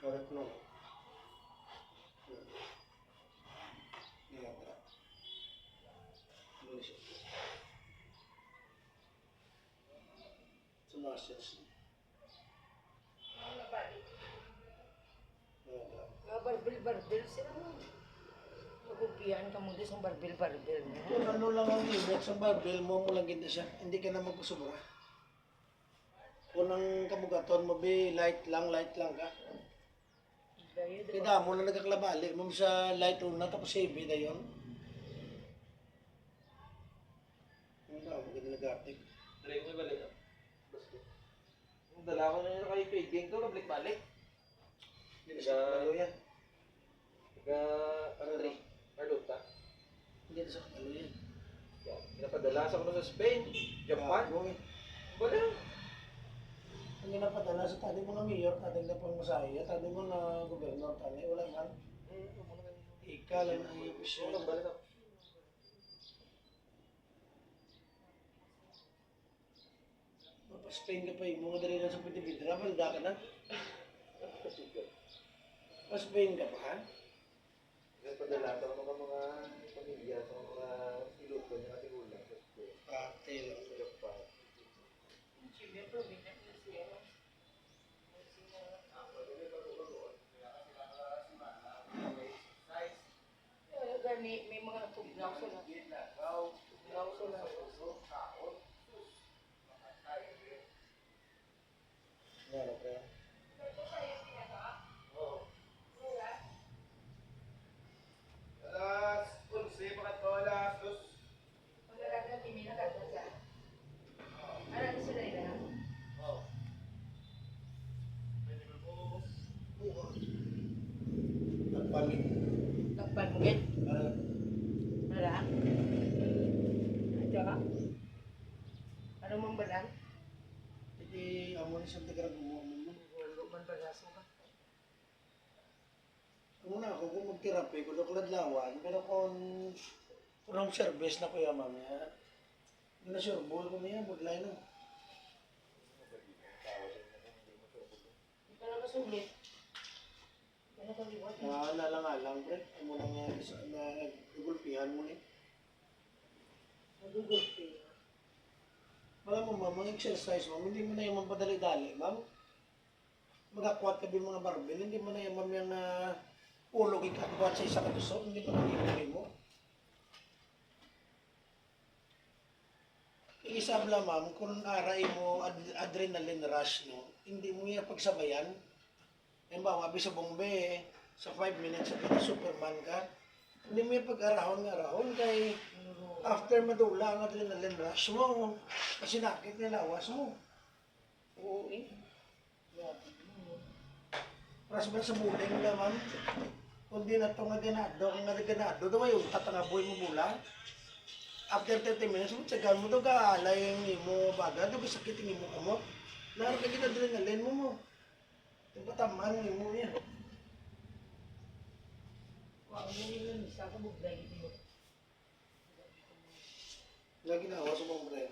Correct no. Sumasas. Barbel sila mo. Magupihan ka mo din sa barbel mo. Kung ano lang ang ibig sa barbell mo, mulagin na siya. Hindi ka na magpasubra. Kung ang kabugaton mo, light lang ka. Kaya mo na nagkaklabali mo sa light una, tapos heavy na yun. Ang tao, maganda nag-artik. Dali ko may balik. Basta. Ang dala ko na yun kay Paging to, kabalik-balik. Hindi na siya kapalo yan. Taga, Andre, Carlota. Hindi na siya kapalo yan. Yan, pinapadala sa ko sa Spain, Japan. Wala. Hindi na padala sa tadi mga mayor, tadi na pang masaya, tadi mga gobernador, tadi wala man. Ika lang ang official. Walang balik ako. Spain ka pa yung mga dali na sa Pilipinas, balda ka na. Pa-Spain ka pa ha? Pinapadala sa mga pamilya, sa mga piloto niya ating ulang. Pati lang. Sa Japan. May mga tugnaw sila. Tugnaw sila. Meron ka. Alas 11, pakat alas 2. Magkakaroon din nila kagasa. Ano sila ina? Nagpamit. Nagpamugit. Wala. Ito ka? Ano mong balang? Hindi, amo na siyang tagarag mo. Huwag man balaso ka. Una ako kung mag-therapy, kung ladlawan, pero kung ang service na kuya mamaya, hindi na sure, buhol ko niya, budlay na. Hindi ka na kasugit. Ano ka liwat? Alang-alang, pre. Ang muna nga, nagugulpihan mo ni. Nagugulpi. Wala mo, ma'am, mga exercise mo, hindi mo na yung mampadali-dali, ma'am. Magakwat ka din mga barbell, hindi mo na yung ma'am yung ulog ikakwat sa isang katusok, hindi mo na ibigay mo. Isabla, ma'am, kung aray mo adrenaline rush, no, hindi mo yung pagsabayan. Halimbawa, abi sa bombe, sa 5 minutes, sabi na Superman ka, hindi mo yung pag-arahon kay after madula ang adrenaline rush mo, kasi nakit nilawas mo. Oo eh. Pras ba sa buling na, ma'am? Kung di na ito nga ganado, kung nga ganado, daw yung tatangaboy mo bulan. After 30 minutes, tsagaan mo daw kaalay yung mo baga, daw sakit yung mo kamot. Naroon ka adrenaline mo. Yung pataman yung mo yan. Wag mo nila isa ka buglay ito. Wala ginawa sa mong bre.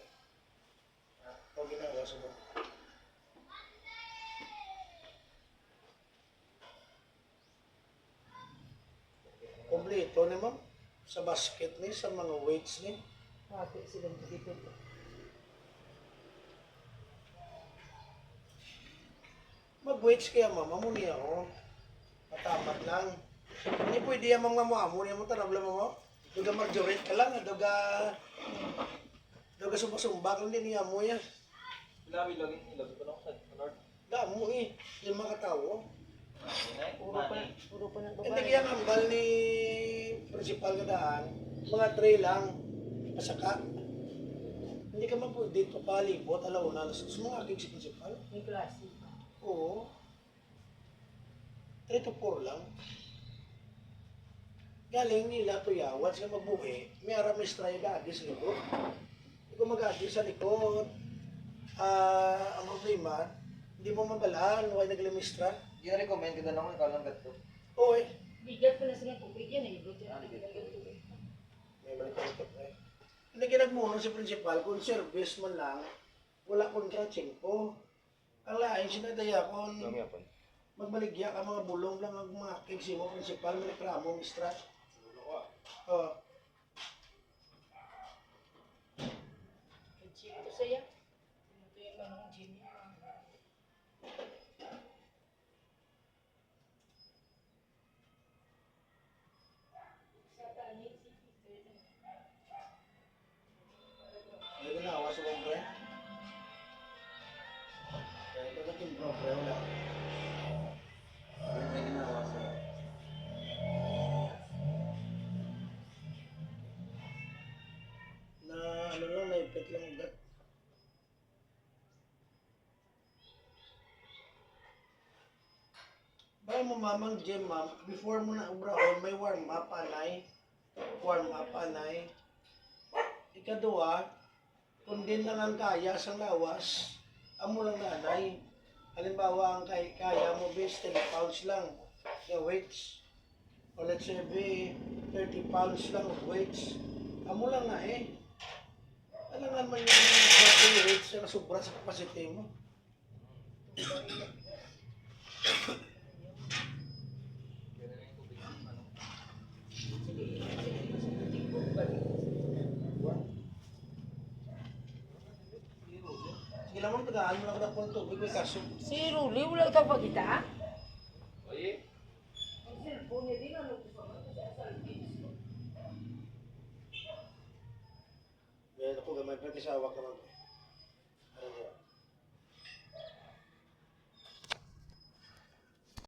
Wala ginawa sa mong. Kompleto ni ma'am. Sa basket ni, sa mga weights ni. Pati silang dito. Mag-weights kaya ma'am, amo niya ako. Matapat lang. Hindi pwede yan ma'am nga mo, amo niya mo, tanabla mo. Duga marjorie ka lang, duga sumbak lang din niya mo yan. Ilawi ko na ako sa Lord. Damo eh, yung mga tao. Puro pa ng Hindi babae. kaya hambal ni principal kadaan, mga tray lang, pasaka. Hindi ka man pwede ito palibot, alauna, mga aking si principal. May klase. Oo. 3 to 4 lang. Galing nila tuyawan sila magbuhi, may aramis tayo gagi sa likod. Kung mag-agi sa likod, ang problema, hindi mo mabalaan, huwag naglimistra. Hindi na recommend ka na ako, ikaw lang gato. Oo eh. Bigat pa na sila tubig yan eh. May balik ko eh. Hindi kinagmuno si principal, kung service man lang, wala kontra 5. Ang lain sinadaya kung Magbaligya ka mga bulong lang ang mga kigsi mo, principal, may reklamo, mistra. Oh. Chip to saya. Ito yung manong gym niya. May ginawa sa mong pre. Kaya ito na timbro, pre, wala. Ano may ginawa sa'yo? Na ano lang, naipit lang ugat. Baka mo mamang gym, ma'am, before mo na ubrahon, may warm up, anay. Warm up, anay. Ikaduwa, kung din lang ang kaya sa lawas, amo lang nanay. Halimbawa, ang kaya mo base 10 pounds lang na weights. O let's say, be 30 pounds lang of weights. Amo lang nga eh. Alangan man yung body weights na sobra sa capacity mo. Kailan na yung tubig ng ano? Sige, tingkog ba rin? Sige lang mo, tagaan mo lang na kung tubig, may kaso. Si Ruli, wala ka pa kita? Oye, Ang cellphone niya din, ano ko pa man? Meron ako gamay pa, kisawa ka lang.